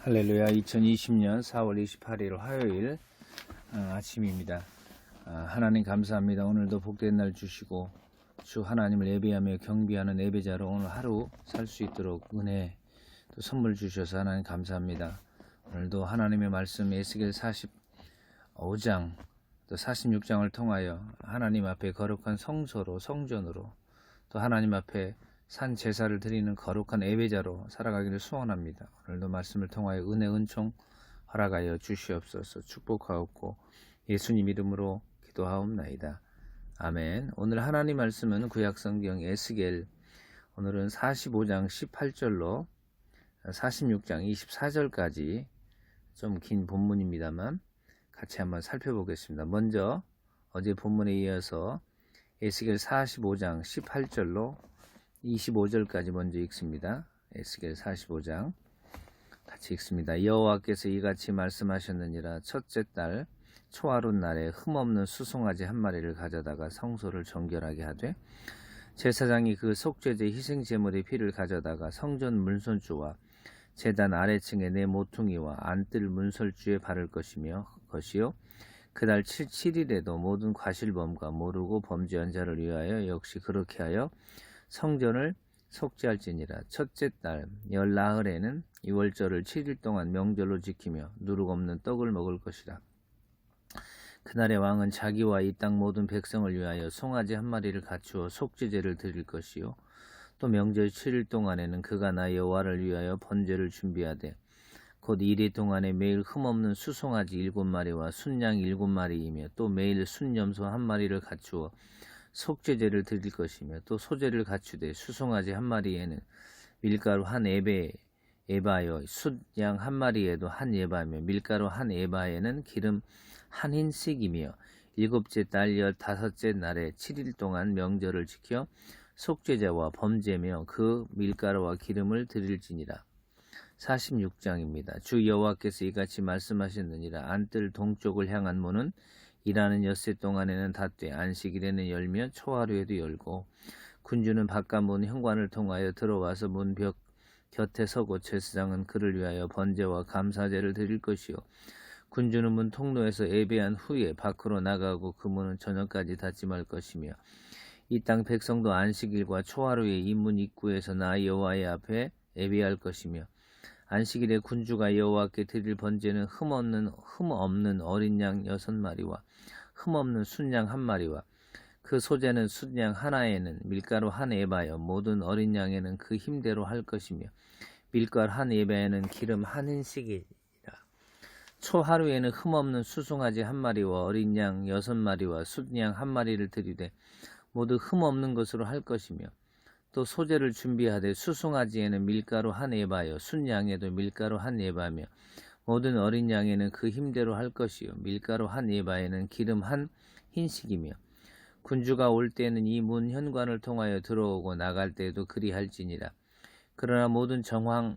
할렐루야. 2020년 4월 28일 화요일 아침입니다. 하나님 감사합니다. 오늘도 복된 날 주시고 주 하나님을 예배하며 경배하는 예배자로 오늘 하루 살 수 있도록 은혜 또 선물 주셔서 하나님 감사합니다. 오늘도 하나님의 말씀 에스겔 45장 또 46장을 통하여 하나님 앞에 거룩한 성소로 성전으로 또 하나님 앞에 산 제사를 드리는 거룩한 예배자로 살아가기를 소원합니다. 오늘도 말씀을 통하여 은혜 은총 허락하여 주시옵소서. 축복하옵고 예수님 이름으로 기도하옵나이다. 아멘. 오늘 하나님 말씀은 구약성경 에스겔 오늘은 45장 18절로 46장 24절까지 좀 긴 본문입니다만 같이 한번 살펴보겠습니다. 먼저 어제 본문에 이어서 에스겔 45장 18절로 25절까지 먼저 읽습니다. 에스겔 45장 같이 읽습니다. 여호와께서 이같이 말씀하셨느니라. 첫째 달 초하룻 날에 흠없는 수송아지 한 마리를 가져다가 성소를 정결하게 하되 제사장이 그 속죄제 희생제물의 피를 가져다가 성전 문설주와 제단 아래층에 내 모퉁이와 안뜰 문설주에 바를 것이요 그달 7일에도 모든 과실범과 모르고 범죄한 자를 위하여 역시 그렇게 하여 성전을 속죄할지니라. 첫째 달 열나흘에는 유월절을 7일 동안 명절로 지키며 누룩 없는 떡을 먹을 것이라. 그날의 왕은 자기와 이 땅 모든 백성을 위하여 송아지 한 마리를 갖추어 속죄제를 드릴 것이요 또 명절 7일 동안에는 그가 나 여호와를 위하여 번제를 준비하되 곧 이리 동안에 매일 흠없는 수송아지 7마리와 순양 7마리이며 또 매일 순염소 한 마리를 갖추어 속죄제를 드릴 것이며 또 소제를 갖추되 수송아지 한 마리에는 밀가루 한 에바요 숫양 한 마리에도 한 에바며 밀가루 한 에바에는 기름 한 흰씩이며 일곱째 달 15째 날에 7일 동안 명절을 지켜 속죄제와 범죄며 그 밀가루와 기름을 드릴지니라. 46장입니다. 주 여호와께서 이같이 말씀하셨느니라. 안뜰 동쪽을 향한 문은 일하는 엿새 동안에는 닫되 안식일에는 열며 초하루에도 열고 군주는 바깥 문 현관을 통하여 들어와서 문 벽 곁에 서고 제사장은 그를 위하여 번제와 감사제를 드릴 것이요 군주는 문 통로에서 예배한 후에 밖으로 나가고 그 문은 저녁까지 닫지 말 것이며 이 땅 백성도 안식일과 초하루에 이 문 입구에서 나 여호와의 앞에 예배할 것이며 안식일에 군주가 여호와께 드릴 번제는 흠 없는 어린 양 6마리와 흠 없는 순양 1마리와 그 소제는 순양 하나에는 밀가루 한 에바여 모든 어린 양에는 그 힘대로 할 것이며 밀가루 한 에바에는 기름 한 흰씩이라. 초하루에는 흠 없는 수송아지 1마리와 어린 양 6마리와 순양 1마리를 드리되 모두 흠 없는 것으로 할 것이며 또 소제를 준비하되 수송아지에는 밀가루 한 에바요 순양에도 밀가루 한 에바며 모든 어린 양에는 그 힘대로 할 것이요 밀가루 한 에바에는 기름 한 흰씩이며 군주가 올 때는 이 문 현관을 통하여 들어오고 나갈 때에도 그리할지니라. 그러나 모든 정한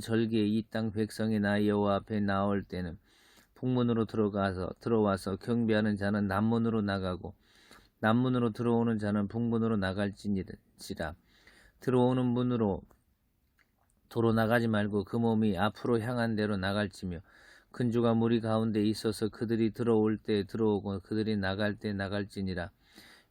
절기에 이 땅 백성이 나 여호와 앞에 나올 때는 북문으로 들어와서 경배하는 자는 남문으로 나가고 남문으로 들어오는 자는 북문으로 나갈지니라. 들어오는 문으로 도로 나가지 말고 그 몸이 앞으로 향한 대로 나갈지며 군주가 무리 가운데 있어서 그들이 들어올 때 들어오고 그들이 나갈 때 나갈지니라.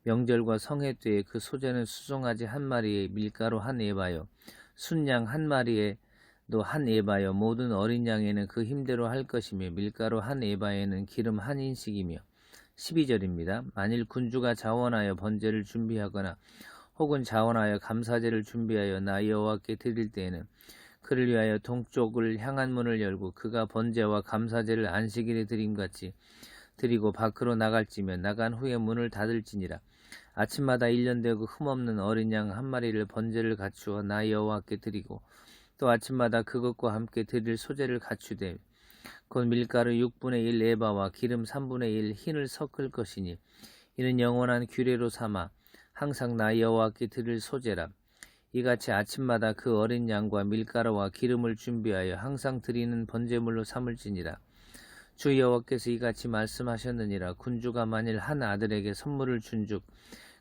명절과 성회 때에 그 소제는 수송아지 1마리에 밀가루 한 에바요 순양 1마리에도 한 에바요 모든 어린 양에는 그 힘대로 할 것이며 밀가루 한 에바에는 기름 한 흰씩이며. 12절입니다. 만일 군주가 자원하여 번제를 준비하거나 혹은 자원하여 감사제를 준비하여 나 여호와께 드릴 때에는 그를 위하여 동쪽을 향한 문을 열고 그가 번제와 감사제를 안식일에 드림같이 드리고 밖으로 나갈지며 나간 후에 문을 닫을지니라. 아침마다 1년 되고 흠없는 어린 양 1마리를 번제를 갖추어 나 여호와께 드리고 또 아침마다 그것과 함께 드릴 소제를 갖추되 곧 밀가루 6분의 1 에바와 기름 3분의 1 흰을 섞을 것이니 이는 영원한 규례로 삼아 항상 나 여호와께 드릴 소제라. 이같이 아침마다 그 어린 양과 밀가루와 기름을 준비하여 항상 드리는 번제물로 삼을지니라. 주 여호와께서 이같이 말씀하셨느니라. 군주가 만일 한 아들에게 선물을 준즉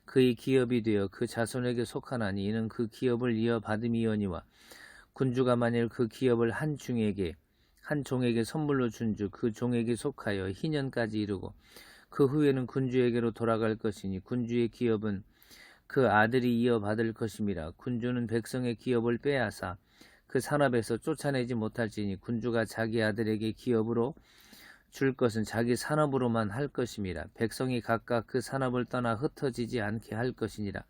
그의 기업이 되어 그 자손에게 속하나니 이는 그 기업을 이어받음이오니와 군주가 만일 그 기업을 한 중에게 한 종에게 선물로 준주 그 종에게 속하여 희년까지 이르고 그 후에는 군주에게로 돌아갈 것이니 군주의 기업은 그 아들이 이어받을 것임이라. 군주는 백성의 기업을 빼앗아 그 산업에서 쫓아내지 못할지니 군주가 자기 아들에게 기업으로 줄 것은 자기 산업으로만 할 것임이라. 백성이 각각 그 산업을 떠나 흩어지지 않게 할 것이니라.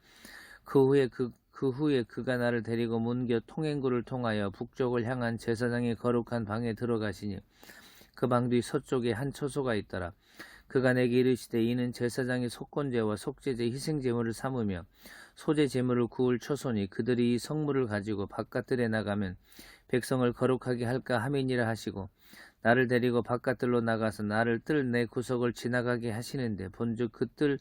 그 후에 그가 나를 데리고 문교 통행구를 통하여 북쪽을 향한 제사장의 거룩한 방에 들어가시니 그 방 뒤 서쪽에 한 처소가 있더라. 그가 내게 이르시되 이는 제사장이 속건제와 속죄제 희생제물을 삼으며 소제 제물을 구울 처소니 그들이 이 성물을 가지고 바깥들에 나가면 백성을 거룩하게 할까 함이니라 하시고 나를 데리고 바깥들로 나가서 나를 뜰 내 구석을 지나가게 하시는데 본즉 그 뜰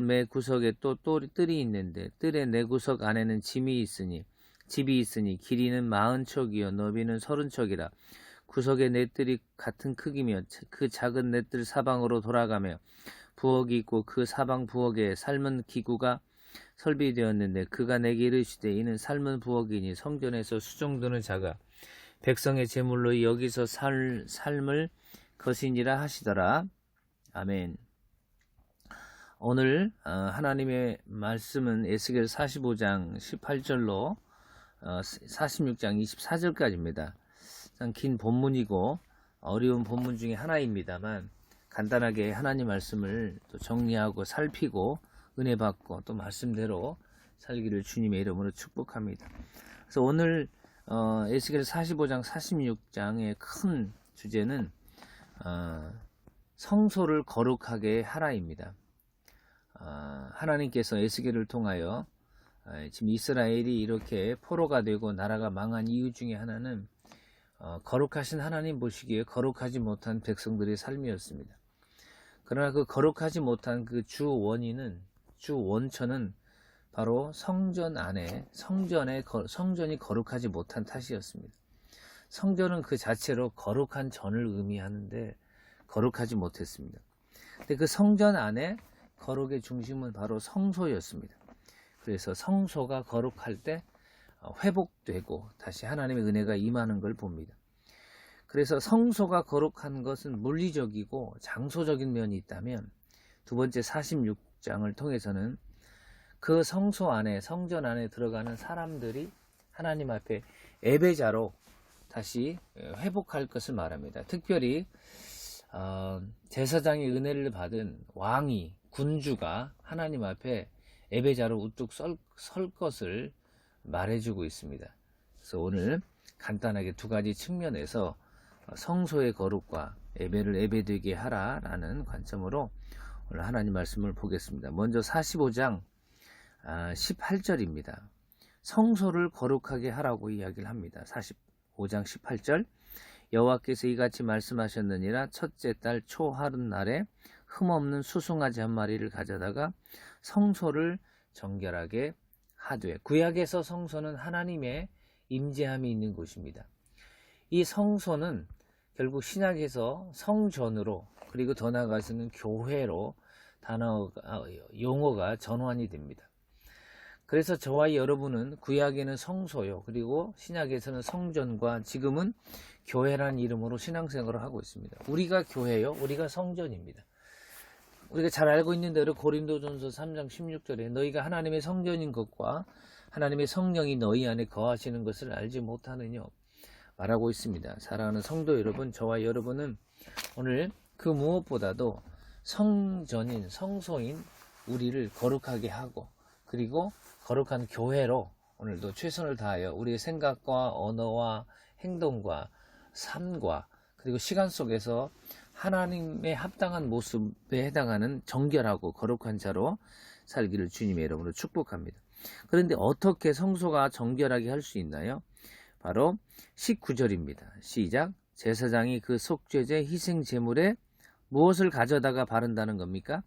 매 구석에 또 뜰이 있는데 뜰의 내 구석 안에는 집이 있으니 길이는 40척이요 너비는 30척이라. 구석의 넷들이 같은 크기며 그 작은 넷들 사방으로 돌아가며 부엌이 있고 그 사방 부엌에 삶은 기구가 설비되었는데 그가 내게 이르시되 이는 삶은 부엌이니 성전에서 수정도는 자가 백성의 제물로 여기서 삶을 것이니라 하시더라. 아멘. 오늘 하나님의 말씀은 에스겔 45장 18절로 46장 24절까지입니다. 긴 본문이고 어려운 본문 중에 하나입니다만 간단하게 하나님 말씀을 또 정리하고 살피고 은혜 받고 또 말씀대로 살기를 주님의 이름으로 축복합니다. 그래서 오늘 에스겔 45장 46장의 큰 주제는 성소를 거룩하게 하라입니다. 하나님께서 에스겔을 통하여 지금 이스라엘이 이렇게 포로가 되고 나라가 망한 이유 중에 하나는 거룩하신 하나님 보시기에 거룩하지 못한 백성들의 삶이었습니다. 그러나 그 거룩하지 못한 그 주 원천은 바로 성전 안에 성전이 거룩하지 못한 탓이었습니다. 성전은 그 자체로 거룩한 전을 의미하는데 거룩하지 못했습니다. 근데 그 성전 안에 거룩의 중심은 바로 성소였습니다. 그래서 성소가 거룩할 때 회복되고 다시 하나님의 은혜가 임하는 걸 봅니다. 그래서 성소가 거룩한 것은 물리적이고 장소적인 면이 있다면 두 번째 46장을 통해서는 그 성소 안에 성전 안에 들어가는 사람들이 하나님 앞에 예배자로 다시 회복할 것을 말합니다. 특별히 제사장의 은혜를 받은 왕이 군주가 하나님 앞에 예배자로 우뚝 설 것을 말해주고 있습니다. 그래서 오늘 간단하게 두 가지 측면에서 성소의 거룩과 예배를 예배되게 하라라는 관점으로 오늘 하나님 말씀을 보겠습니다. 먼저 45장 18절입니다. 성소를 거룩하게 하라고 이야기를 합니다. 45장 18절 여호와께서 이같이 말씀하셨느니라. 첫째 달 초하룻날에 흠없는 수송아지 한 마리를 가져다가 성소를 정결하게 하되. 구약에서 성소는 하나님의 임재함이 있는 곳입니다. 이 성소는 결국 신약에서 성전으로 그리고 더 나아가서는 교회로 용어가 전환이 됩니다. 그래서 저와 여러분은 구약에는 성소요 그리고 신약에서는 성전과 지금은 교회라는 이름으로 신앙생활을 하고 있습니다. 우리가 교회요 우리가 성전입니다. 우리가 잘 알고 있는 대로 고린도전서 3장 16절에 너희가 하나님의 성전인 것과 하나님의 성령이 너희 안에 거하시는 것을 알지 못하느냐 말하고 있습니다. 사랑하는 성도 여러분, 저와 여러분은 오늘 그 무엇보다도 성전인 성소인 우리를 거룩하게 하고 그리고 거룩한 교회로 오늘도 최선을 다하여 우리의 생각과 언어와 행동과 삶과 그리고 시간 속에서 하나님의 합당한 모습에 해당하는 정결하고 거룩한 자로 살기를 주님의 이름으로 축복합니다. 그런데 어떻게 성소가 정결하게 할 수 있나요? 바로 19절입니다. 시작. 제사장이 그 속죄제 희생 제물에 무엇을 가져다가 바른다는 겁니까?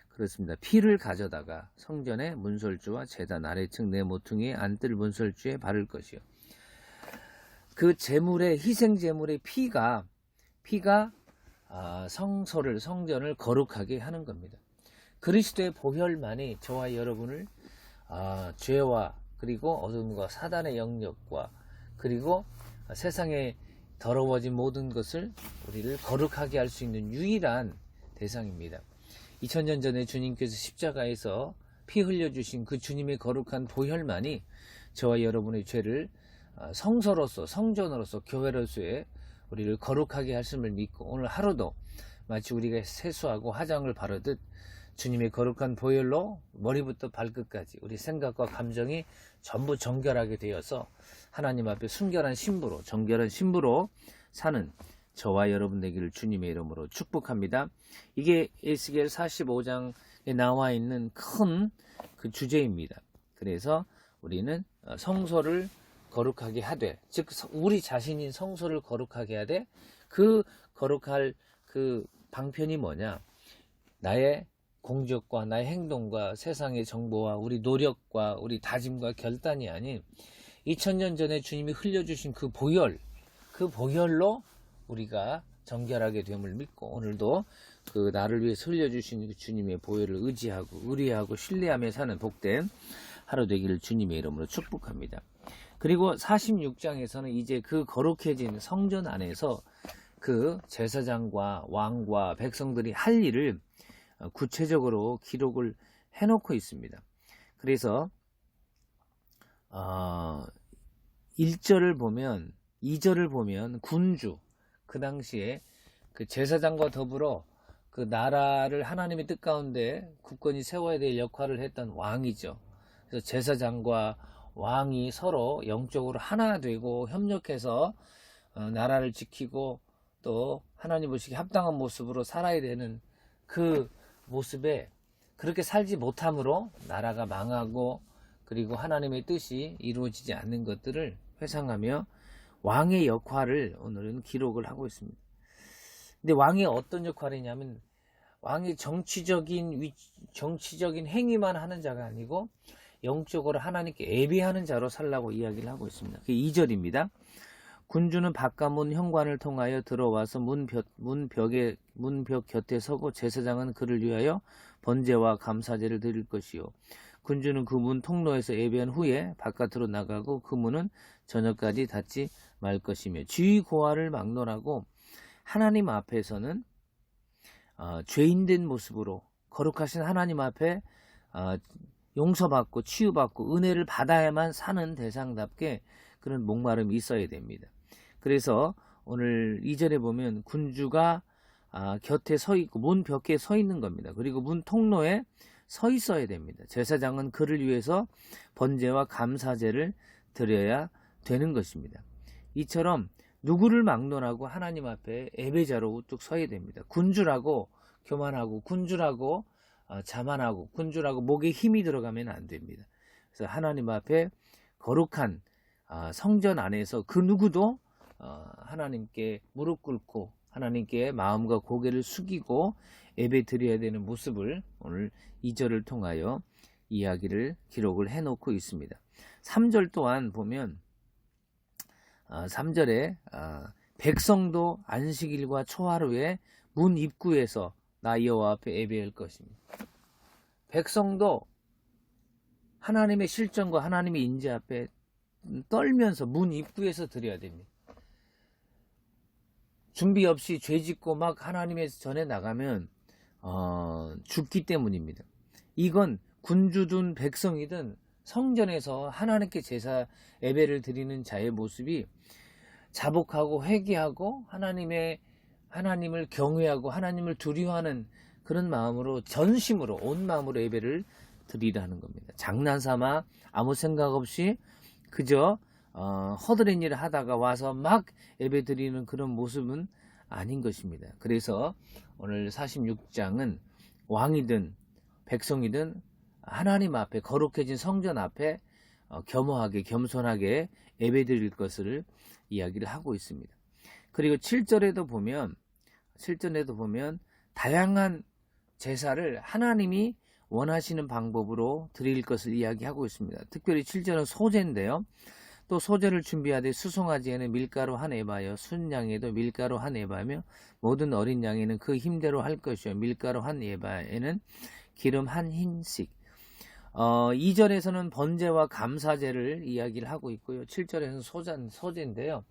그렇습니다. 피를 가져다가 성전의 문설주와 제단 아래층 네 모퉁이의 안뜰 문설주에 바를 것이요. 그 제물의 희생 제물의 피가 성전을 거룩하게 하는 겁니다. 그리스도의 보혈만이 저와 여러분을 죄와 그리고 어둠과 사단의 영역과 그리고 세상에 더러워진 모든 것을 우리를 거룩하게 할 수 있는 유일한 대상입니다. 2000년 전에 주님께서 십자가에서 피 흘려주신 그 주님의 거룩한 보혈만이 저와 여러분의 죄를 성서로서, 성전으로서, 교회로서의 우리를 거룩하게 하심을 믿고, 오늘 하루도 마치 우리가 세수하고 화장을 바르듯 주님의 거룩한 보혈로 머리부터 발끝까지 우리 생각과 감정이 전부 정결하게 되어서 하나님 앞에 순결한 신부로, 정결한 신부로 사는 저와 여러분 되기를 주님의 이름으로 축복합니다. 이게 에스겔 45장에 나와 있는 큰 그 주제입니다. 그래서 우리는 성소를 거룩하게 하되, 즉 우리 자신인 성소를 거룩하게 하되, 그 거룩할 그 방편이 뭐냐? 나의 공적과 나의 행동과 세상의 정보와 우리 노력과 우리 다짐과 결단이 아닌 2000년 전에 주님이 흘려주신 그 보혈로 우리가 정결하게 됨을 믿고, 오늘도 그 나를 위해서 흘려주신 그 주님의 보혈을 의지하고 의뢰하고 신뢰하며 사는 복된 하루 되기를 주님의 이름으로 축복합니다. 그리고 46장에서는 이제 그 거룩해진 성전 안에서 그 제사장과 왕과 백성들이 할 일을 구체적으로 기록을 해놓고 있습니다. 그래서 1절을 보면, 2절을 보면 군주, 그 당시에 그 제사장과 더불어 그 나라를 하나님의 뜻 가운데 굳건히 세워야 될 역할을 했던 왕이죠. 그래서 제사장과 왕이 서로 영적으로 하나 되고 협력해서 나라를 지키고 또 하나님 보시기에 합당한 모습으로 살아야 되는 그 모습에 그렇게 살지 못함으로 나라가 망하고, 그리고 하나님의 뜻이 이루어지지 않는 것들을 회상하며 왕의 역할을 오늘은 기록을 하고 있습니다. 근데 왕이 어떤 역할이냐면, 왕이 정치적인 행위만 하는 자가 아니고 영적으로 하나님께 예배하는 자로 살라고 이야기를 하고 있습니다. 그게 2절입니다. 군주는 바깥문 현관을 통하여 들어와서 문벽 곁에 서고, 제사장은 그를 위하여 번제와 감사제를 드릴 것이요, 군주는 그 문 통로에서 예배한 후에 바깥으로 나가고 그 문은 저녁까지 닫지 말 것이며, 지위 고하를 막론하고 하나님 앞에서는 죄인된 모습으로 거룩하신 하나님 앞에 용서받고 치유받고 은혜를 받아야만 사는 대상답게 그런 목마름이 있어야 됩니다. 그래서 오늘 2절에 보면 군주가 곁에 서 있고 문벽에 서 있는 겁니다. 그리고 문 통로에 서 있어야 됩니다. 제사장은 그를 위해서 번제와 감사제를 드려야 되는 것입니다. 이처럼 누구를 막론하고 하나님 앞에 예배자로 우뚝 서야 됩니다. 군주라고 교만하고, 군주라고 자만하고, 군주라고 목에 힘이 들어가면 안 됩니다. 그래서 하나님 앞에 거룩한 성전 안에서 그 누구도 하나님께 무릎 꿇고 하나님께 마음과 고개를 숙이고 예배 드려야 되는 모습을 오늘 2절을 통하여 이야기를 기록을 해놓고 있습니다. 3절 또한 보면 3절에 백성도 안식일과 초하루에 문 입구에서 나 여호와 앞에 예배할 것입니다. 백성도 하나님의 실정과 하나님의 인재 앞에 떨면서 문 입구에서 드려야 됩니다. 준비 없이 죄 짓고 막 하나님의 전에 나가면 죽기 때문입니다. 이건 군주든 백성이든 성전에서 하나님께 제사 예배를 드리는 자의 모습이 자복하고 회개하고 하나님을 경외하고 하나님을 두려워하는 그런 마음으로, 전심으로, 온 마음으로 예배를 드리라는 겁니다. 장난삼아 아무 생각 없이 그저 허드렛 일을 하다가 와서 막 예배 드리는 그런 모습은 아닌 것입니다. 그래서 오늘 46장은 왕이든 백성이든 하나님 앞에, 거룩해진 성전 앞에 겸허하게 겸손하게 예배 드릴 것을 이야기를 하고 있습니다. 그리고 7절에도 보면 다양한 제사를 하나님이 원하시는 방법으로 드릴 것을 이야기하고 있습니다. 특별히 7절은 소제인데요. 또 소제를 준비하되 수송아지에는 밀가루 한 에바여, 순양에도 밀가루 한 에바며, 모든 어린 양에는 그 힘대로 할 것이요, 밀가루 한 에바에는 기름 한 흰씩. 2절에서는 번제와 감사제를 이야기를 하고 있고요. 7절에서는 소제인데요.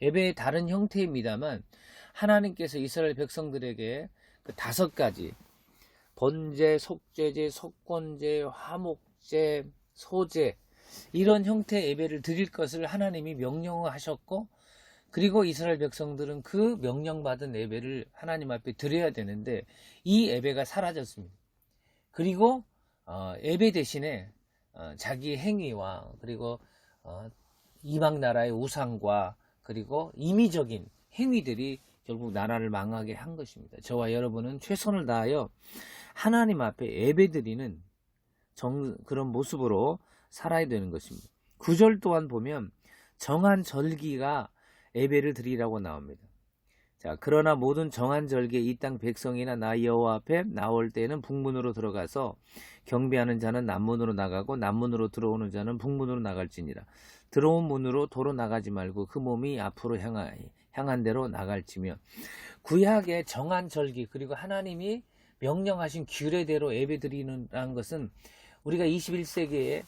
예배의 다른 형태입니다만 하나님께서 이스라엘 백성들에게 그 5가지 번제, 속죄제, 속건제, 화목제, 소제 이런 형태의 예배를 드릴 것을 하나님이 명령하셨고, 그리고 이스라엘 백성들은 그 명령받은 예배를 하나님 앞에 드려야 되는데 이 예배가 사라졌습니다. 그리고 예배 대신에 자기 행위와 그리고 이방 나라의 우상과 그리고 임의적인 행위들이 결국 나라를 망하게 한 것입니다. 저와 여러분은 최선을 다하여 하나님 앞에 예배드리는 그런 모습으로 살아야 되는 것입니다. 9절 또한 보면 정한 절기가 예배를 드리라고 나옵니다. 자, 그러나 모든 정한 절기에 이 땅 백성이나 나 여호와 앞에 나올 때는 북문으로 들어가서 경배하는 자는 남문으로 나가고 남문으로 들어오는 자는 북문으로 나갈지니라. 들어온 문으로 도로 나가지 말고 그 몸이 앞으로 향한 대로 나갈지며. 구약의 정한 절기 그리고 하나님이 명령하신 규례대로 예배드리는 것은 우리가 21세기에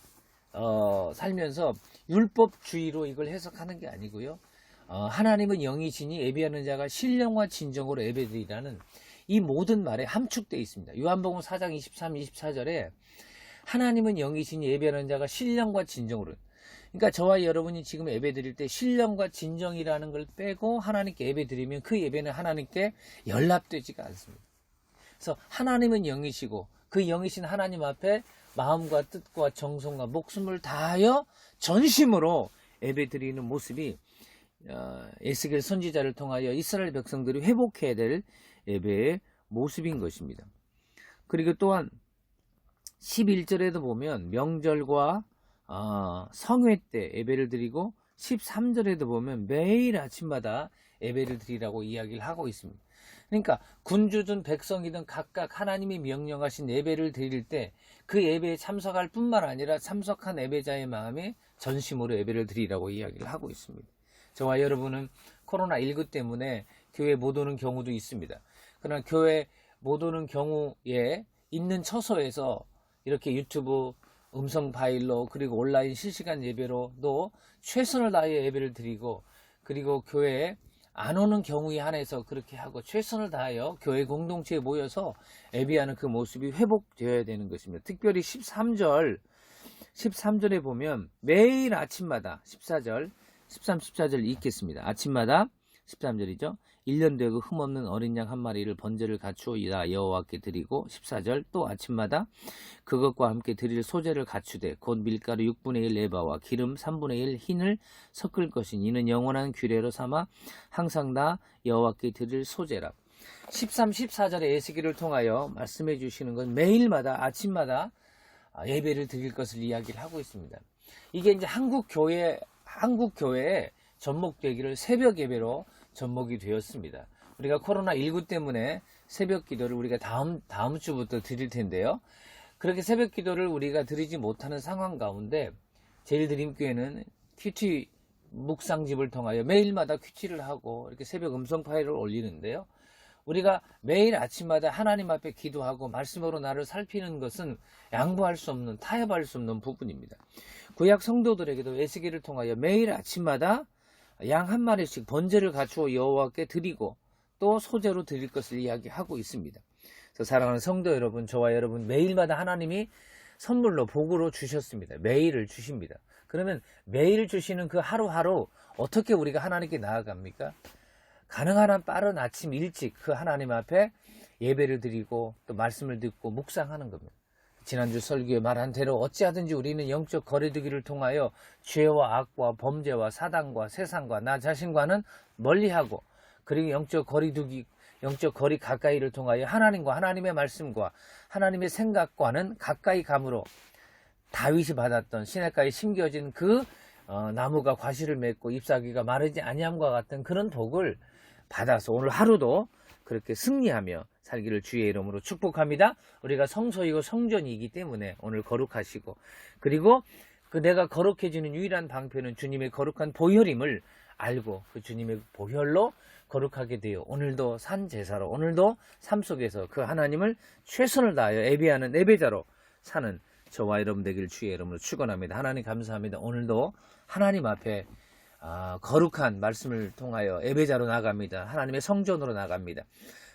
살면서 율법주의로 이걸 해석하는 게 아니고요. 하나님은 영이시니 예배하는 자가 신령과 진정으로 예배드리라는 이 모든 말에 함축되어 있습니다. 요한복음 4장 23, 24절에 하나님은 영이시니 예배하는 자가 신령과 진정으로, 그러니까 저와 여러분이 지금 예배드릴 때 신령과 진정이라는 걸 빼고 하나님께 예배드리면 그 예배는 하나님께 연락되지가 않습니다. 그래서 하나님은 영이시고 그 영이신 하나님 앞에 마음과 뜻과 정성과 목숨을 다하여 전심으로 예배드리는 모습이 에스겔 선지자를 통하여 이스라엘 백성들이 회복해야 될 예배의 모습인 것입니다. 그리고 또한 11절에도 보면 명절과 성회 때 예배를 드리고 13절에도 보면 매일 아침마다 예배를 드리라고 이야기를 하고 있습니다. 그러니까 군주든 백성이든 각각 하나님이 명령하신 예배를 드릴 때 그 예배에 참석할 뿐만 아니라 참석한 예배자의 마음에 전심으로 예배를 드리라고 이야기를 하고 있습니다. 저와 여러분은 코로나19 때문에 교회 못 오는 경우도 있습니다. 그러나 교회 못 오는 경우에 있는 처소에서 이렇게 유튜브 음성 파일로 그리고 온라인 실시간 예배로도 최선을 다해 예배를 드리고, 그리고 교회에 안 오는 경우에 한해서 그렇게 하고 최선을 다하여 교회 공동체에 모여서 예배하는 그 모습이 회복되어야 되는 것입니다. 특별히 13절에 보면 매일 아침마다 13, 14절 읽겠습니다. 아침마다 13절이죠. 1년 되고 흠없는 어린 양 한 마리를 번제를 갖추어 여호와께 드리고, 14절 또 아침마다 그것과 함께 드릴 소제를 갖추되 곧 밀가루 6분의 1 에바와 기름 3분의 1 흰을 섞을 것이니 이는 영원한 규례로 삼아 항상 다 여호와께 드릴 소제라. 13, 14절의 에스겔을 통하여 말씀해 주시는 건 매일마다 아침마다 예배를 드릴 것을 이야기를 하고 있습니다. 이게 이제 한국 교회에 접목되기를 새벽 예배로 접목이 되었습니다. 우리가 코로나19 때문에 새벽 기도를 우리가 다음 주부터 드릴 텐데요. 그렇게 새벽 기도를 우리가 드리지 못하는 상황 가운데 제일드림교회는 큐티 묵상집을 통하여 매일마다 큐티를 하고 이렇게 새벽 음성 파일을 올리는데요. 우리가 매일 아침마다 하나님 앞에 기도하고 말씀으로 나를 살피는 것은 양보할 수 없는, 타협할 수 없는 부분입니다. 구약 성도들에게도 에스겔을 통하여 매일 아침마다 양 한 마리씩 번제를 갖추어 여호와께 드리고 또 소제로 드릴 것을 이야기하고 있습니다. 그래서 사랑하는 성도 여러분, 저와 여러분 매일마다 하나님이 선물로 복으로 주셨습니다. 매일을 주십니다. 그러면 매일 주시는 그 하루하루 어떻게 우리가 하나님께 나아갑니까? 가능한 한 빠른 아침 일찍 그 하나님 앞에 예배를 드리고 또 말씀을 듣고 묵상하는 겁니다. 지난주 설교에 말한 대로 어찌하든지 우리는 영적 거리두기를 통하여 죄와 악과 범죄와 사단과 세상과 나 자신과는 멀리하고, 그리고 영적 거리 가까이를 통하여 하나님과 하나님의 말씀과 하나님의 생각과는 가까이 감으로 다윗이 받았던 시냇가에 심겨진 그 나무가 과실을 맺고 잎사귀가 마르지 아니함과 같은 그런 복을 받아서 오늘 하루도 그렇게 승리하며 살기를 주의 이름으로 축복합니다. 우리가 성소이고 성전이기 때문에 오늘 거룩하시고, 그리고 그 내가 거룩해지는 유일한 방편은 주님의 거룩한 보혈임을 알고 그 주님의 보혈로 거룩하게 되어 오늘도 산 제사로, 오늘도 삶 속에서 그 하나님을 최선을 다하여 예배하는 예배자로 사는 저와 여러분 되길 주의 이름으로 축원합니다. 하나님 감사합니다. 오늘도 하나님 앞에 거룩한 말씀을 통하여 예배자로 나갑니다. 하나님의 성전으로 나갑니다.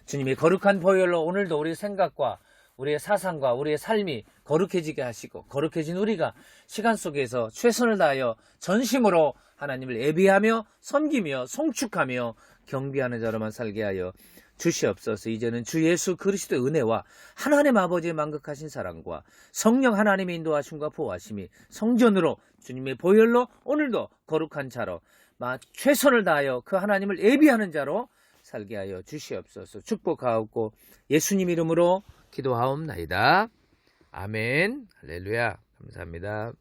주님의 거룩한 보혈로 오늘도 우리의 생각과 우리의 사상과 우리의 삶이 거룩해지게 하시고, 거룩해진 우리가 시간 속에서 최선을 다하여 전심으로 하나님을 예배하며 섬기며 송축하며 경배하는 자로만 살게 하여 주시옵소서. 이제는 주 예수 그리스도의 은혜와 하나님 아버지의 만극하신 사랑과 성령 하나님의 인도하심과 보호하심이 성전으로 주님의 보혈로 오늘도 거룩한 자로 최선을 다하여 그 하나님을 예배하는 자로 살게 하여 주시옵소서. 축복하옵고 예수님 이름으로 기도하옵나이다. 아멘. 할렐루야. 감사합니다.